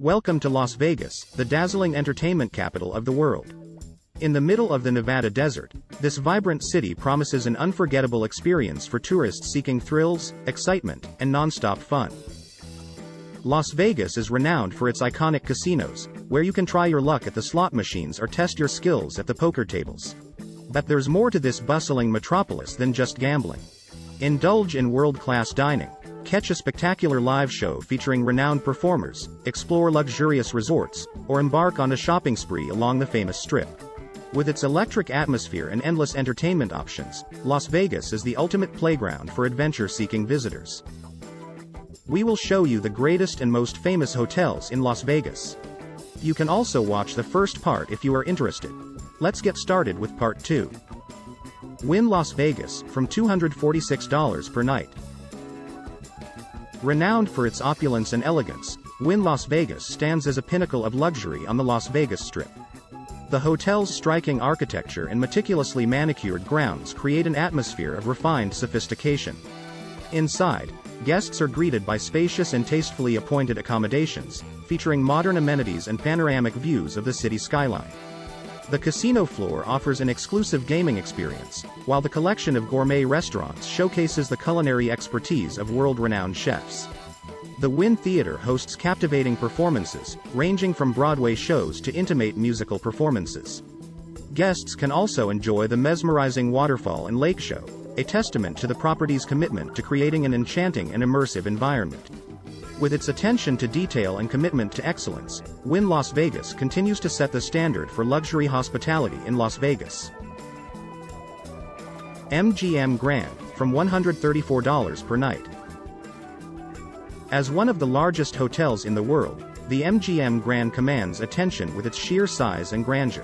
Welcome to Las Vegas, the dazzling entertainment capital of the world. In the middle of the Nevada desert, this vibrant city promises an unforgettable experience for tourists seeking thrills, excitement, and non-stop fun. Las Vegas is renowned for its iconic casinos, where you can try your luck at the slot machines or test your skills at the poker tables. But there's more to this bustling metropolis than just gambling. Indulge in world-class dining, catch a spectacular live show featuring renowned performers, explore luxurious resorts, or embark on a shopping spree along the famous Strip. With its electric atmosphere and endless entertainment options, Las Vegas is the ultimate playground for adventure-seeking visitors. We will show you the greatest and most famous hotels in Las Vegas. You can also watch the first part if you are interested. Let's get started with part 2. Wynn Las Vegas, from $246 per night. Renowned for its opulence and elegance, Wynn Las Vegas stands as a pinnacle of luxury on the Las Vegas Strip. The hotel's striking architecture and meticulously manicured grounds create an atmosphere of refined sophistication. Inside, guests are greeted by spacious and tastefully appointed accommodations, featuring modern amenities and panoramic views of the city skyline. The casino floor offers an exclusive gaming experience, while the collection of gourmet restaurants showcases the culinary expertise of world-renowned chefs. The Wynn Theater hosts captivating performances, ranging from Broadway shows to intimate musical performances. Guests can also enjoy the mesmerizing waterfall and lake show, a testament to the property's commitment to creating an enchanting and immersive environment. With its attention to detail and commitment to excellence, Wynn Las Vegas continues to set the standard for luxury hospitality in Las Vegas. MGM Grand, from $134 per night. As one of the largest hotels in the world, the MGM Grand commands attention with its sheer size and grandeur.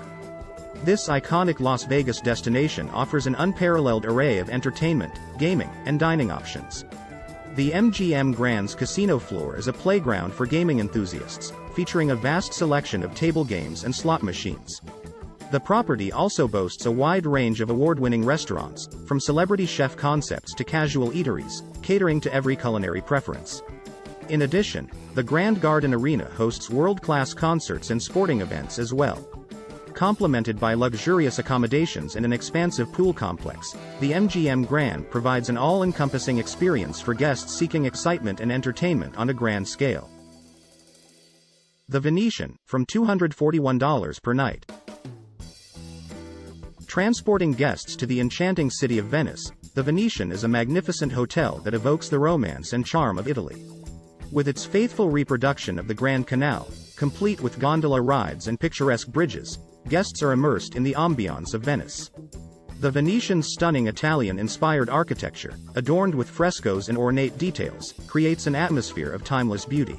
This iconic Las Vegas destination offers an unparalleled array of entertainment, gaming, and dining options. The MGM Grand's casino floor is a playground for gaming enthusiasts, featuring a vast selection of table games and slot machines. The property also boasts a wide range of award-winning restaurants, from celebrity chef concepts to casual eateries, catering to every culinary preference. In addition, the Grand Garden Arena hosts world-class concerts and sporting events as well. Complemented by luxurious accommodations and an expansive pool complex, the MGM Grand provides an all-encompassing experience for guests seeking excitement and entertainment on a grand scale. The Venetian, from $241 per night. Transporting guests to the enchanting city of Venice, the Venetian is a magnificent hotel that evokes the romance and charm of Italy. With its faithful reproduction of the Grand Canal, complete with gondola rides and picturesque bridges, guests are immersed in the ambiance of Venice. The Venetian's stunning Italian-inspired architecture, adorned with frescoes and ornate details, creates an atmosphere of timeless beauty.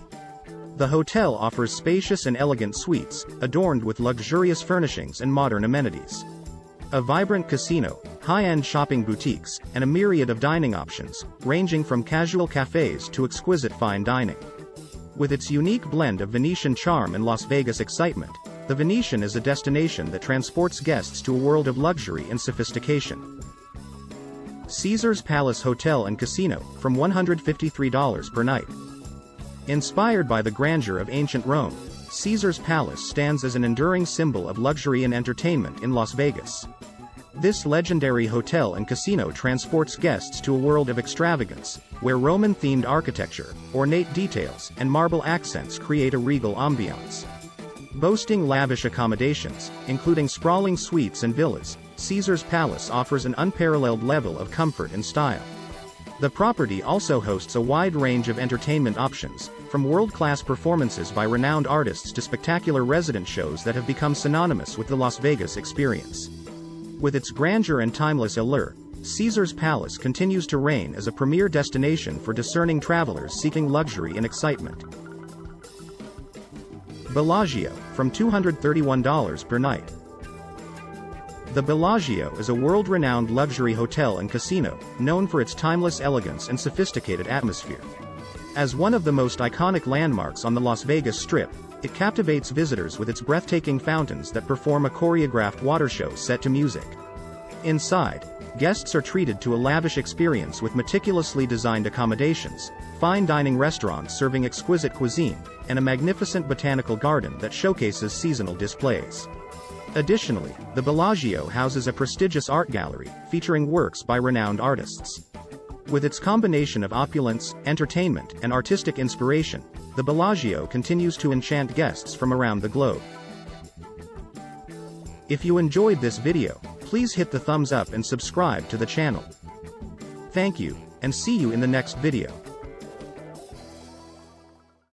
The hotel offers spacious and elegant suites, adorned with luxurious furnishings and modern amenities. A vibrant casino, high-end shopping boutiques, and a myriad of dining options, ranging from casual cafes to exquisite fine dining. With its unique blend of Venetian charm and Las Vegas excitement, the Venetian is a destination that transports guests to a world of luxury and sophistication. Caesars Palace Hotel and Casino, from $153 per night. Inspired by the grandeur of ancient Rome, Caesars Palace stands as an enduring symbol of luxury and entertainment in Las Vegas. This legendary hotel and casino transports guests to a world of extravagance, where Roman-themed architecture, ornate details, and marble accents create a regal ambiance. Boasting lavish accommodations, including sprawling suites and villas, Caesars Palace offers an unparalleled level of comfort and style. The property also hosts a wide range of entertainment options, from world-class performances by renowned artists to spectacular resident shows that have become synonymous with the Las Vegas experience. With its grandeur and timeless allure, Caesars Palace continues to reign as a premier destination for discerning travelers seeking luxury and excitement. Bellagio, from $231 per night. The Bellagio is a world-renowned luxury hotel and casino, known for its timeless elegance and sophisticated atmosphere. As one of the most iconic landmarks on the Las Vegas Strip, it captivates visitors with its breathtaking fountains that perform a choreographed water show set to music. Inside, guests are treated to a lavish experience with meticulously designed accommodations, fine dining restaurants serving exquisite cuisine, and a magnificent botanical garden that showcases seasonal displays. Additionally, the Bellagio houses a prestigious art gallery, featuring works by renowned artists. With its combination of opulence, entertainment, and artistic inspiration, the Bellagio continues to enchant guests from around the globe. If you enjoyed this video, please hit the thumbs up and subscribe to the channel. Thank you, and see you in the next video.